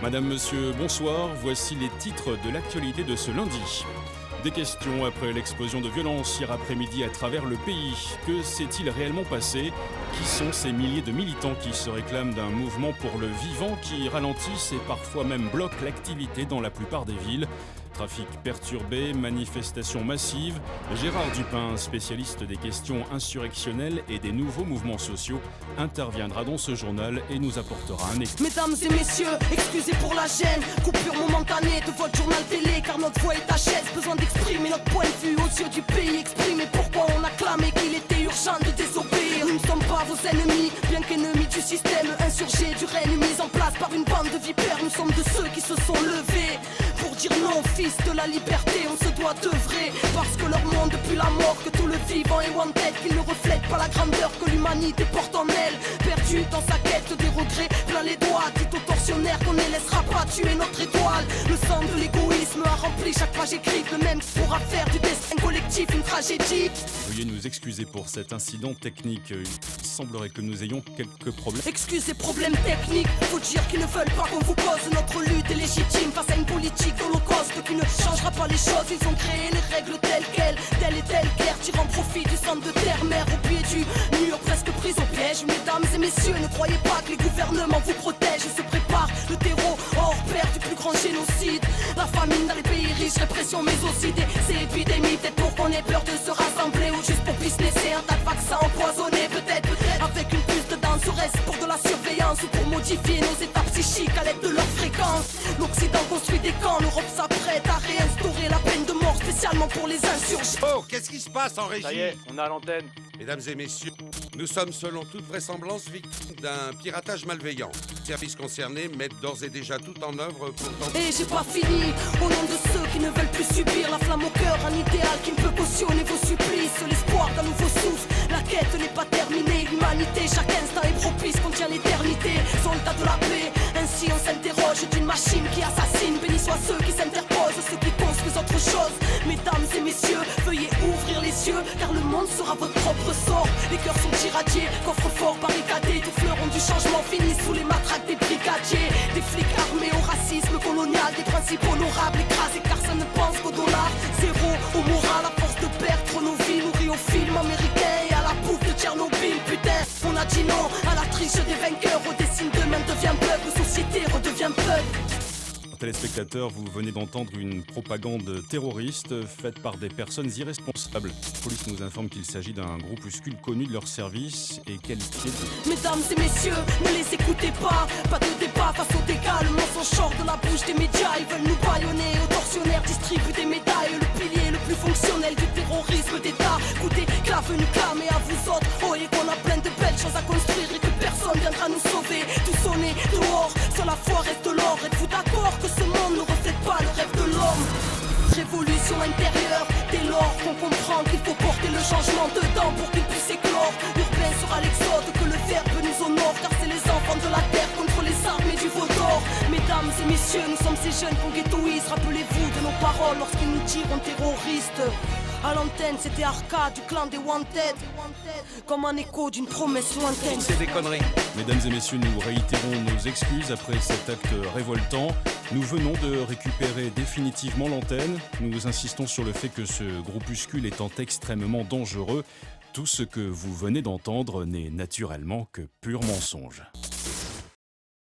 Madame, monsieur, bonsoir. Voici les titres de l'actualité de ce lundi. Des questions après l'explosion de violence hier après-midi à travers le pays. Que s'est-il réellement passé? Qui sont ces milliers de militants qui se réclament d'un mouvement pour le vivant qui ralentissent et parfois même bloquent l'activité dans la plupart des villes? Trafic perturbé, manifestations massives. Gérard Dupin, spécialiste des questions insurrectionnelles et des nouveaux mouvements sociaux, interviendra dans ce journal et nous apportera un éclairage. Mesdames et messieurs, excusez pour la gêne, coupure momentanée de votre journal télé, car notre voix est à chaise. Besoin d'exprimer notre point de vue aux yeux du pays, exprimer pourquoi on a clamé qu'il était urgent de désobéir. Nous ne sommes pas vos ennemis, bien qu'ennemis du système insurgé, du règne mis en place par une bande de vipères. Nous sommes de ceux qui se sont levés pour dire non, fils de la liberté, on se doit d'œuvrer. Parce que leur monde depuis la mort, que tout le vivant est wanted, qu'ils ne reflètent pas la grandeur que l'humanité porte en elle. Perdu dans sa quête des regrets, plein les doigts, dit aux tortionnaires qu'on ne laissera pas tuer notre étoile. Le sang de l'égoïsme a rempli chaque page écrite, le même qui pourra faire du destin collectif une tragédie. Veuillez nous excuser pour cet incident technique. Il semblerait que nous ayons quelques problèmes. Excusez, problèmes techniques, faut dire qu'ils ne veulent pas qu'on vous cause. Notre lutte est légitime face à une politique d'holocauste qui ne changera pas les choses. Ils ont créé les règles telles quelles, telle et telle guerre, tirant profit du sang de terre-mère au pied du mur, presque pris au piège. Mesdames et messieurs, ne croyez pas que les gouvernements vous protègent. Ils se préparent le terreau hors pair du plus grand génocide. La famine dans les pays riches, répression mais aussi ces épidémies. Peut-être pour qu'on ait peur de se rassembler ou juste pour businesser un tas de vaccins empoisonnés. Peut-être avec une puce dedans, serait-ce pour de la surveillance ou pour modifier nos états psychiques à l'aide de leur fréquence. L'Occident construit des camps, l'Europe s'apprête à réinstaurer la peine de mort spécialement pour les insurgés. Oh, qu'est-ce qui se passe en régie? Ça y est, on a l'antenne. Mesdames et messieurs, nous sommes selon toute vraisemblance victimes d'un piratage malveillant. Les services concernés mettent d'ores et déjà tout en œuvre pour tenter... Et j'ai pas fini, au nom de ceux qui ne veulent plus subir la flamme au cœur, un idéal qui ne peut cautionner vos supplices, l'espoir d'un nouveau souffle. La quête n'est pas terminée, l'humanité, chaque instant est propice, contient l'éternité. Soldats de la paix, ainsi on s'interroge d'une machine qui assassine. Bénis soient ceux qui s'interposent, ceux qui construisent autre chose. Mesdames et messieurs, veuillez ouvrir les yeux, car le monde sera votre propre sort. Les cœurs sont irradiés, coffres forts barricadés, tous fleurons du changement finissent sous les matraques des brigadiers. Des flics armés au racisme colonial, des principes honorables écrasés car ça ne pense qu'au dollar. Zéro au moral, à force de perdre nos vies, nourris aux films américains et à la bouffe de Tchernobyl. Putain, on a dit non à la triche des vainqueurs, au dessin demain devient peuple, société redevient peuple. Téléspectateurs, vous venez d'entendre une propagande terroriste faite par des personnes irresponsables. La police nous informe qu'il s'agit d'un groupuscule connu de leur service et qualifié de... Mesdames et messieurs, ne les écoutez pas. Pas de débat face aux dégâts, le mensonge sort de la bouche des médias. Ils veulent nous bâillonner, aux tortionnaires distribuent des médailles. Le pilier le plus fonctionnel du terrorisme d'État. Écoutez, qu'à venu clamer à vous autres. Oh, et qu'on a plein de belles choses à construire et que personne viendra nous sauver. Tout sonner dehors, sur la foi reste l'or. Êtes-vous d'accord que ce monde ne reflète pas le rêve de l'homme? Révolution intérieure, dès lors qu'on comprend qu'il faut porter le changement dedans pour qu'il puisse éclore. Urbain sera l'exode, que le verbe nous honore, car c'est les enfants de la terre contre les armées du veau d'or. Mesdames et messieurs, nous sommes ces jeunes qu'on ghettoise. Rappelez-vous de nos paroles lorsqu'ils nous diront terroristes. À l'antenne, c'était Arca du clan des Wanted, comme un écho d'une promesse lointaine. C'est des conneries. Mesdames et messieurs, nous réitérons nos excuses après cet acte révoltant. Nous venons de récupérer définitivement l'antenne. Nous insistons sur le fait que ce groupuscule étant extrêmement dangereux, tout ce que vous venez d'entendre n'est naturellement que pur mensonge.